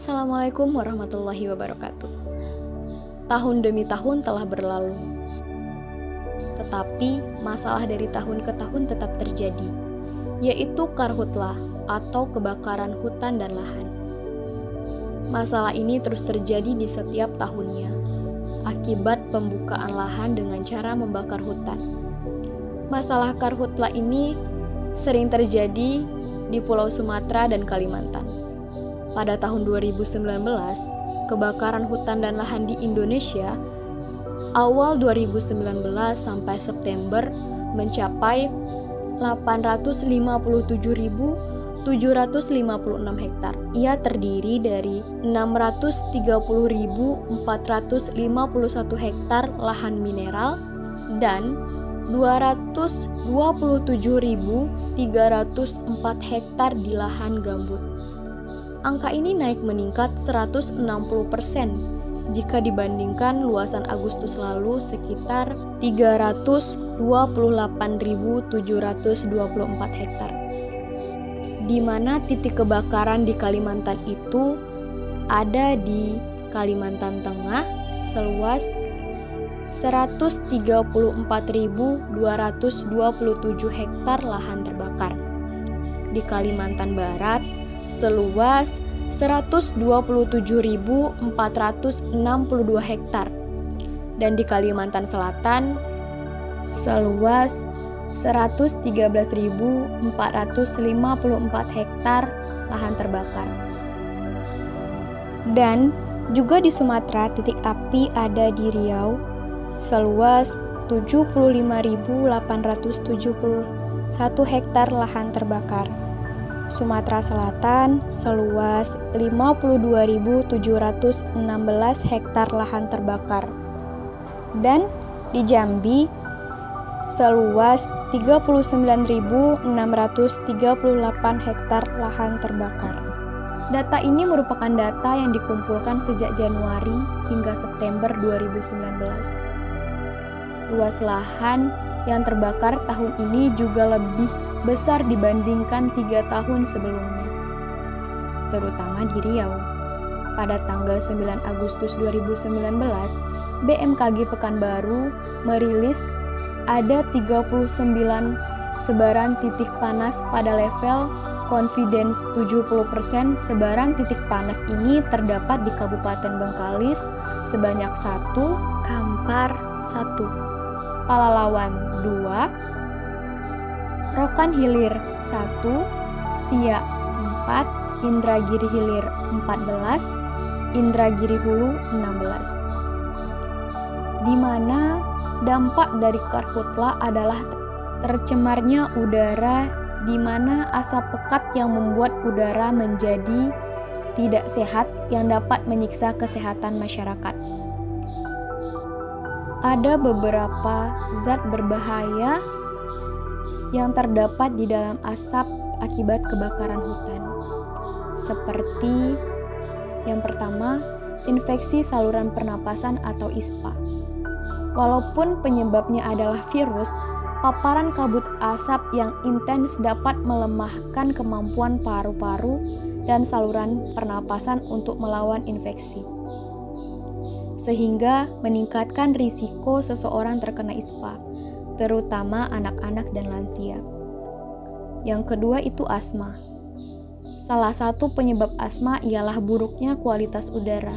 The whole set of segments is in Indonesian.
Assalamualaikum warahmatullahi wabarakatuh. Tahun demi tahun telah berlalu, tetapi masalah dari tahun ke tahun tetap terjadi, yaitu karhutlah atau kebakaran hutan dan lahan. Masalah ini terus terjadi di setiap tahunnya, akibat pembukaan lahan dengan cara membakar hutan. Masalah karhutlah ini sering terjadi di Pulau Sumatera dan Kalimantan. Pada tahun 2019, kebakaran hutan dan lahan di Indonesia awal 2019 sampai September mencapai 857.756 hektar. Ia terdiri dari 630.451 hektar lahan mineral dan 227.304 hektar di lahan gambut. Angka ini naik meningkat 160% jika dibandingkan luasan Agustus lalu sekitar 328.724 hektar. Di mana titik kebakaran di Kalimantan itu ada di Kalimantan Tengah seluas 134.227 hektar lahan terbakar. Di Kalimantan Barat seluas 127.462 hektar dan di Kalimantan Selatan seluas 113.454 hektar lahan terbakar. Dan juga di Sumatera titik api ada di Riau seluas 75.871 hektar lahan terbakar. Sumatera Selatan seluas 52.716 hektar lahan terbakar. Dan di Jambi seluas 39.638 hektar lahan terbakar. Data ini merupakan data yang dikumpulkan sejak Januari hingga September 2019. Luas lahan yang terbakar tahun ini juga lebih besar dibandingkan 3 tahun sebelumnya, terutama di Riau. Pada tanggal 9 Agustus 2019, BMKG Pekanbaru merilis ada 39 sebaran titik panas pada level confidence 70%. Sebaran titik panas ini terdapat di Kabupaten Bengkalis sebanyak 1, Kampar 1, Palalawan 2, Rokan Hilir 1, Siak 4, Indragiri Hilir 14, Indragiri Hulu 16. Di mana dampak dari karhutlah adalah tercemarnya udara, di mana asap pekat yang membuat udara menjadi tidak sehat yang dapat menyiksa kesehatan masyarakat. Ada beberapa zat berbahaya yang terdapat di dalam asap akibat kebakaran hutan. Seperti yang pertama, infeksi saluran pernapasan atau ISPA. Walaupun penyebabnya adalah virus, paparan kabut asap yang intens dapat melemahkan kemampuan paru-paru dan saluran pernapasan untuk melawan infeksi, sehingga meningkatkan risiko seseorang terkena ISPA, terutama anak-anak dan lansia. Yang kedua itu asma. Salah satu penyebab asma ialah buruknya kualitas udara.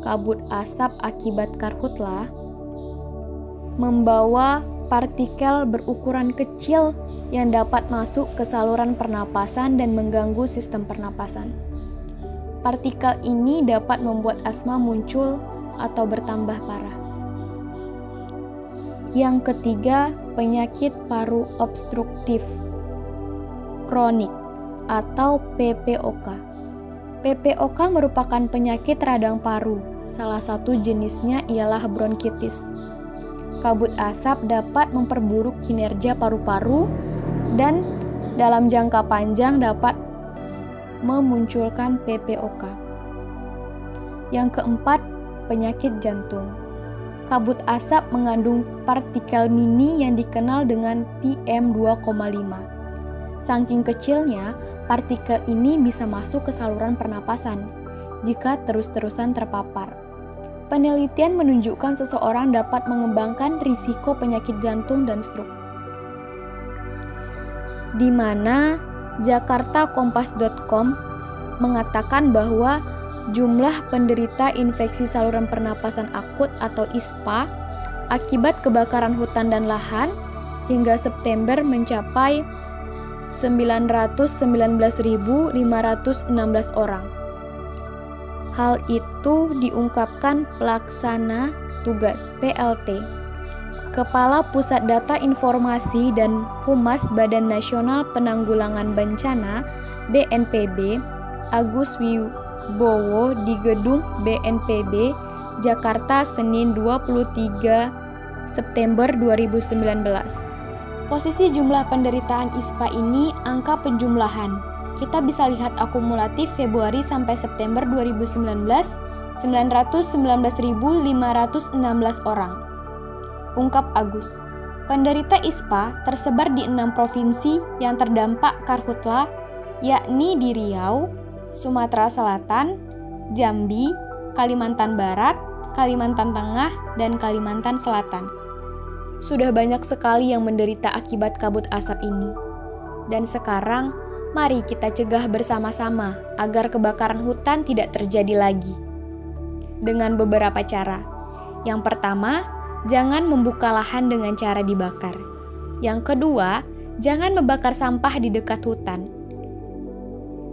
Kabut asap akibat karhutlah membawa partikel berukuran kecil yang dapat masuk ke saluran pernapasan dan mengganggu sistem pernapasan. Partikel ini dapat membuat asma muncul atau bertambah parah. Yang ketiga, penyakit paru obstruktif kronik atau PPOK. PPOK merupakan penyakit radang paru. Salah satu jenisnya ialah bronkitis. Kabut asap dapat memperburuk kinerja paru-paru dan dalam jangka panjang dapat memunculkan PPOK. Yang keempat, penyakit jantung. Kabut asap mengandung partikel mini yang dikenal dengan PM2,5. Saking kecilnya, partikel ini bisa masuk ke saluran pernapasan, jika terus-terusan terpapar. Penelitian menunjukkan seseorang dapat mengembangkan risiko penyakit jantung dan stroke. Di mana jakartakompas.com mengatakan bahwa jumlah penderita infeksi saluran pernapasan akut atau ISPA akibat kebakaran hutan dan lahan hingga September mencapai 919.516 orang. Hal itu diungkapkan pelaksana tugas (PLT) Kepala Pusat Data Informasi dan Humas Badan Nasional Penanggulangan Bencana (BNPB) Agus Wibowo di Gedung BNPB Jakarta Senin 23 September 2019. Posisi jumlah penderitaan ISPA ini angka penjumlahan. Kita bisa lihat akumulatif Februari sampai September 2019, 919.516 orang. Ungkap Agus. Penderita ISPA tersebar di 6 provinsi yang terdampak karhutla, yakni di Riau, Sumatera Selatan, Jambi, Kalimantan Barat, Kalimantan Tengah, dan Kalimantan Selatan. Sudah banyak sekali yang menderita akibat kabut asap ini. Dan sekarang, mari kita cegah bersama-sama agar kebakaran hutan tidak terjadi lagi. Dengan beberapa cara. Yang pertama, jangan membuka lahan dengan cara dibakar. Yang kedua, jangan membakar sampah di dekat hutan.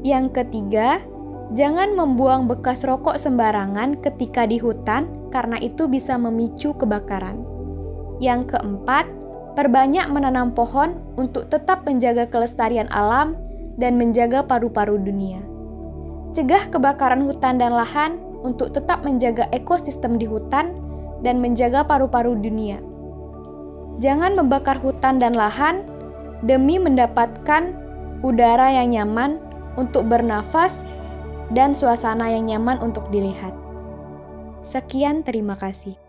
Yang ketiga, jangan membuang bekas rokok sembarangan ketika di hutan karena itu bisa memicu kebakaran. Yang keempat, perbanyak menanam pohon untuk tetap menjaga kelestarian alam dan menjaga paru-paru dunia. Cegah kebakaran hutan dan lahan untuk tetap menjaga ekosistem di hutan dan menjaga paru-paru dunia. Jangan membakar hutan dan lahan demi mendapatkan udara yang nyaman untuk bernafas dan suasana yang nyaman untuk dilihat. Sekian, terima kasih.